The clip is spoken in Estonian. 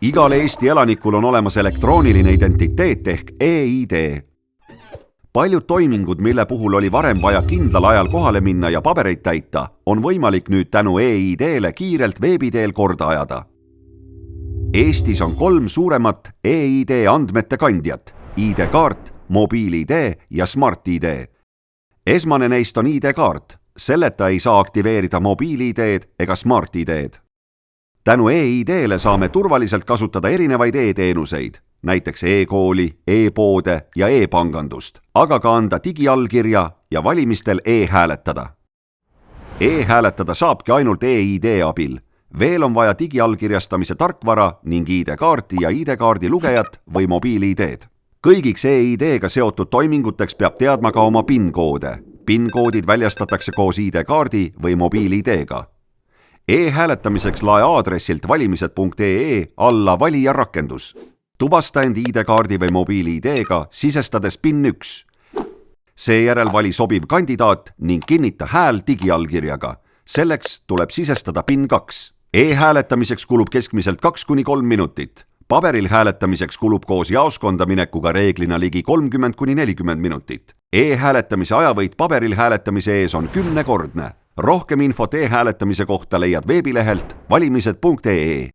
Igal Eesti elanikul on olemas elektrooniline identiteet ehk e-ID. Paljud toimingud, mille puhul oli varem vaja kindlal ajal kohale minna ja pabereid täita, on võimalik nüüd tänu e-ID-le kiirelt veebiteel korda ajada. Eestis on 3 suuremat e-ID andmete kandjat: ID-kaart, mobiil-ID ja Smart-ID. Esmane neist on ID-kaart, selleta ei saa aktiveerida mobiil-ID-d ega Smart-ID-d. Tänu e-ID-le saame turvaliselt kasutada erinevaid e-teenuseid, näiteks e-kooli, e-poode ja e-pangandust, aga ka anda digiallkirja ja valimistel e-hääletada. E-hääletada saabki ainult e-ID abil. Veel on vaja digiallkirjastamise tarkvara ning ID-kaarti ja ID-kaardi lugejat või mobiil-ID-d. Kõigiks e-ID-ga seotud toiminguteks peab teadma ka oma PIN-koode. PIN-koodid väljastatakse koos ID-kaardi või mobiil-ID-ga. E-hääletamiseks lae aadressilt valimised.ee alla valija rakendus. Tuvasta end ID-kaardi või mobiil-ID-ga sisestades PIN 1. Seejärel vali sobiv kandidaat ning kinnita hääl digiallkirjaga. Selleks tuleb sisestada PIN 2. E-hääletamiseks kulub keskmiselt 2–3 minutit. Paberil hääletamiseks kulub koos jaoskonda minekuga reeglina ligi 30–40 minutit. E-hääletamise ajavõit paberil hääletamise ees on 10-kordne. Rohkem infot e-hääletamise kohta leiad veebilehelt valimised.ee.